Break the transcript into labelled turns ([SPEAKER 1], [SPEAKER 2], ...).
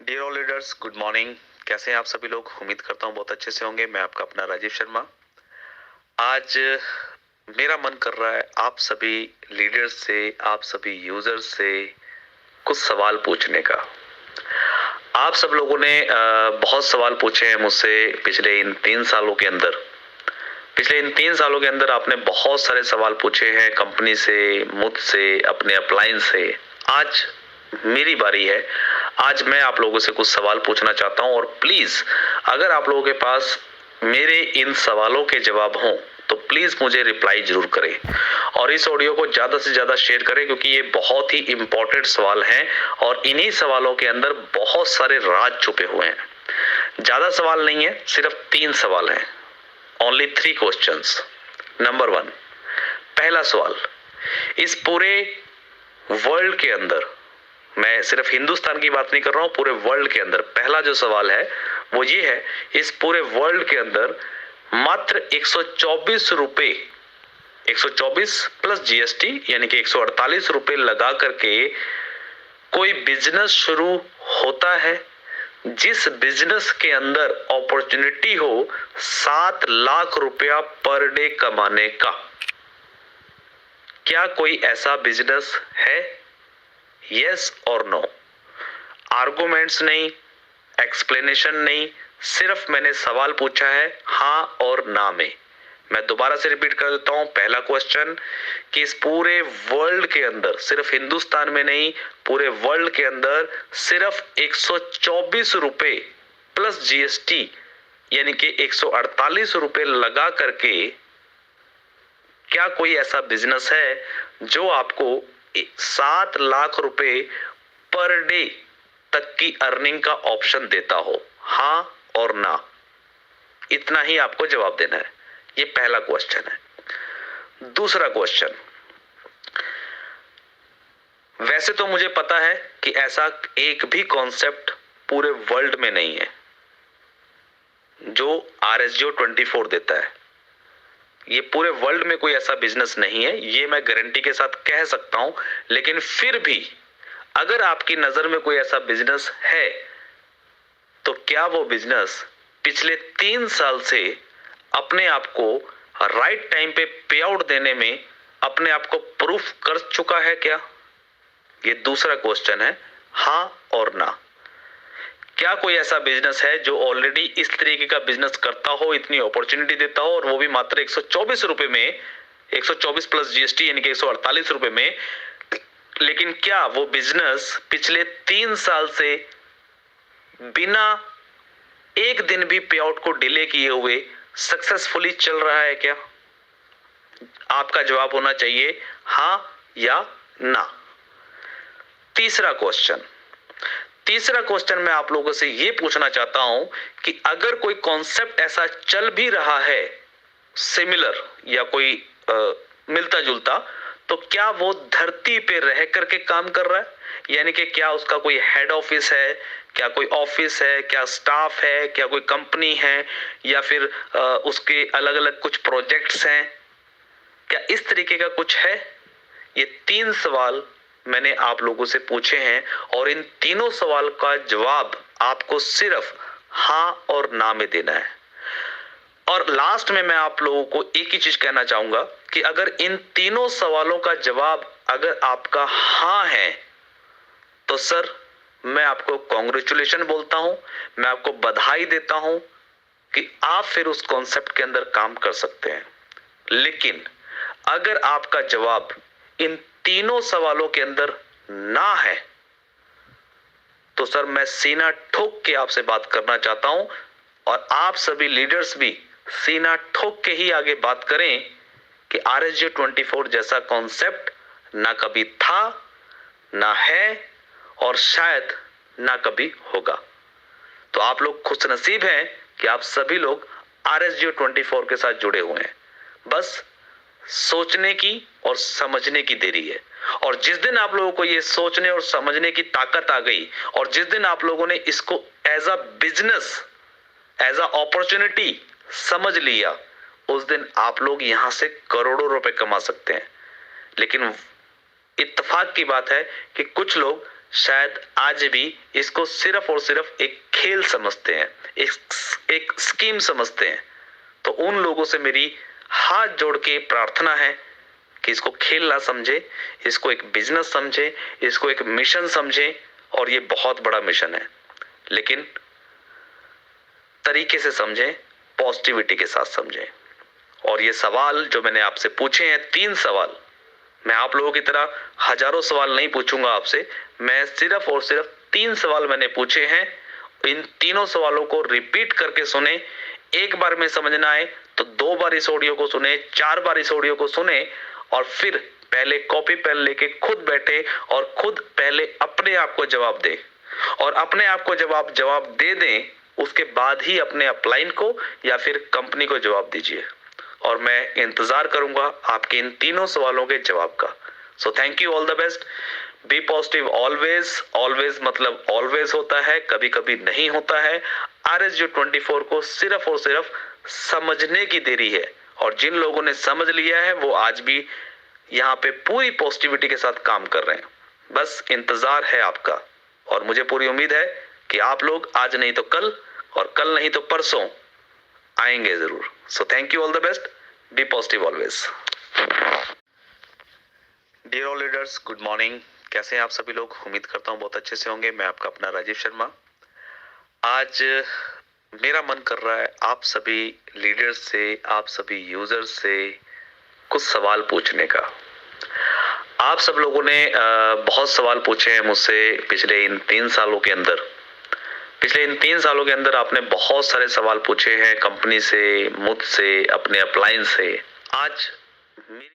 [SPEAKER 1] Dear all leaders, good morning. कैसे हैं आप सभी लोग? उम्मीद करता हूँ बहुत अच्छे से होंगे। मैं आपका अपना राजीव शर्मा। आज मेरा मन कर रहा है आप सभी लीडर्स से, आप सभी यूजर्स से कुछ सवाल पूछने का। आप सब लोगों ने बहुत सवाल पूछे हैं मुझसे पिछले इन 3 सालों के अंदर। पिछले इन 3 सालों के अंदर आपने बहुत सारे सवाल पूछे हैं कंपनी से, मुझसे, अपने अपलाइन से। आज मेरी बारी है। आज मैं आप लोगों से कुछ सवाल पूछना चाहता हूं और प्लीज अगर आप लोगों के पास मेरे इन सवालों के जवाब हों तो प्लीज मुझे रिप्लाई जरूर करें और इस ऑडियो को ज्यादा से ज्यादा शेयर करें, क्योंकि ये बहुत ही इंपॉर्टेंट सवाल हैं और इन्हीं सवालों के अंदर बहुत सारे राज छुपे हुए हैं। ज्यादा सवाल नहीं है, सिर्फ 3 सवाल हैं। Only 3 questions. नंबर 1, पहला सवाल। इस पूरे वर्ल्ड के अंदर, मैं सिर्फ हिंदुस्तान की बात नहीं कर रहा हूं, पूरे वर्ल्ड के अंदर पहला जो सवाल है वो ये है, इस पूरे वर्ल्ड के अंदर मात्र 124 रुपए, 124 प्लस जीएसटी यानी कि 148 रुपए लगा करके कोई बिजनेस शुरू होता है जिस बिजनेस के अंदर अपॉर्चुनिटी हो 7 लाख रुपया पर डे कमाने का? क्या कोई ऐसा बिजनेस है? यस और नो। आर्गुमेंट्स नहीं, एक्सप्लेनेशन नहीं, सिर्फ मैंने सवाल पूछा है हाँ और ना में। मैं दोबारा से रिपीट कर देता हूं। पहला क्वेश्चन कि इस पूरे वर्ल्ड के अंदर, सिर्फ हिंदुस्तान में नहीं, पूरे वर्ल्ड के अंदर सिर्फ 124 रुपए प्लस जीएसटी यानी कि 148 रुपए लगा करके क्या कोई ऐसा बिजनेस है जो आपको 7 लाख रुपए पर डे तक की अर्निंग का ऑप्शन देता हो? हाँ और ना, इतना ही आपको जवाब देना है। ये पहला क्वेश्चन है। दूसरा क्वेश्चन, वैसे तो मुझे पता है कि ऐसा एक भी कॉन्सेप्ट पूरे वर्ल्ड में नहीं है जो RSGO 24 देता है। ये पूरे वर्ल्ड में कोई ऐसा बिजनेस नहीं है, ये मैं गारंटी के साथ कह सकता हूं। लेकिन फिर भी अगर आपकी नजर में कोई ऐसा बिजनेस है तो क्या वो बिजनेस पिछले 3 साल से अपने आप को राइट टाइम पे पे आउट देने में अपने आप को प्रूफ कर चुका है क्या? ये दूसरा क्वेश्चन है, हाँ और ना। क्या कोई ऐसा बिजनेस है जो ऑलरेडी इस तरीके का बिजनेस करता हो, इतनी अपॉर्चुनिटी देता हो और वो भी मात्र 124 रुपए में, 124 प्लस जीएसटी यानी कि 148 रुपए में? लेकिन क्या वो बिजनेस पिछले 3 साल से बिना एक दिन भी पे आउट को डिले किए हुए सक्सेसफुली चल रहा है क्या? आपका जवाब होना चाहिए हाँ या ना। तीसरा क्वेश्चन मैं आप लोगों से यह पूछना चाहता हूं कि अगर कोई कॉन्सेप्ट ऐसा चल भी रहा है सिमिलर या कोई मिलता जुलता, तो क्या वो धरती पे रह करके काम कर रहा है? यानी कि क्या उसका कोई हेड ऑफिस है, क्या कोई ऑफिस है, क्या स्टाफ है, क्या कोई कंपनी है, या फिर उसके अलग अलग कुछ प्रोजेक्ट्स हैं? क्या इस तरीके का कुछ है? ये 3 सवाल मैंने आप लोगों से पूछे हैं और इन तीनों सवाल का जवाब आपको सिर्फ हाँ और ना में देना है। और लास्ट में मैं आप लोगों को एक ही चीज कहना चाहूंगा कि अगर इन तीनों सवालों का जवाब अगर आपका हाँ है तो सर मैं आपको कॉन्ग्रेचुलेशन बोलता हूं, मैं आपको बधाई देता हूं कि आप फिर उस कॉन्सेप्ट के अंदर काम कर सकते हैं। लेकिन अगर आपका जवाब इन तीनों सवालों के अंदर ना है तो सर मैं सीना ठोक के आपसे बात करना चाहता हूं और आप सभी लीडर्स भी सीना ठोक के ही आगे बात करें कि RSGO 24 जैसा कॉन्सेप्ट ना कभी था, ना है और शायद ना कभी होगा। तो आप लोग खुश नसीब हैं कि आप सभी लोग RSGO 24 के साथ जुड़े हुए हैं। बस सोचने की और समझने की देरी है। और जिस दिन आप लोगों को ये सोचने और समझने की ताकत आ गई और जिस दिन आप लोगों ने इसको as a business, as a opportunity समझ लिया, उस दिन आप लोग यहां से करोड़ों रुपए कमा सकते हैं। लेकिन इत्तेफाक की बात है कि कुछ लोग शायद आज भी इसको सिर्फ और सिर्फ एक खेल समझते हैं, एक स्कीम समझते हैं। तो उन लोगों से मेरी हाथ जोड़ के प्रार्थना है कि इसको खेल ना समझे, इसको एक बिजनेस समझे, इसको एक मिशन समझे। और ये बहुत बड़ा मिशन है, लेकिन तरीके से समझें, पॉजिटिविटी के साथ समझें। और ये सवाल जो मैंने आपसे पूछे हैं, 3 सवाल, मैं आप लोगों की तरह हजारों सवाल नहीं पूछूंगा आपसे, मैं सिर्फ और सिर्फ 3 सवाल मैंने पूछे हैं। इन तीनों सवालों को रिपीट करके सुने। एक बार में समझ ना आए तो 2 बार इस ऑडियो को सुने, 4 बार इस ऑडियो को सुने, और फिर पहले कॉपी पेन लेके खुद बैठे और खुद पहले अपने आप को जवाब दे, और अपने आप को जवाब दे दें, उसके बाद ही अपने अपलाइन को या फिर कंपनी को जवाब दीजिए। और मैं इंतजार करूंगा आपके इन तीनों सवालों के जवाब का। So thank you, all the best. Be positive always. Always मतलब ऑलवेज होता है, कभी कभी नहीं होता है। RSU 24 को सिर्फ और सिर्फ समझने की देरी है, और जिन लोगों ने समझ लिया है वो आज भी यहाँ पे पूरी पॉजिटिविटी के साथ काम कर रहे हैं। बस इंतजार है आपका, और मुझे पूरी उम्मीद है कि आप लोग आज नहीं तो कल, और कल नहीं तो परसों आएंगे जरूर। So thank you, all the best. Be positive always. Dear all leaders, good morning. कैसे हैं आप सभी लोग? उम्मीद करता हूँ बहुत अच्छे से होंगे। मैं आपका अपना राजीव शर्मा। आज मेरा मन कर रहा है आप सभी लीडर्स से, आप सभी यूजर्स से कुछ सवाल पूछने का। आप सब लोगों ने बहुत सवाल पूछे हैं मुझसे पिछले इन 3 सालों के अंदर। पिछले इन 3 सालों के अंदर आपने बहुत सारे सवाल पूछे हैं कंपनी से, मुझसे, अपने अपलाइन से। आज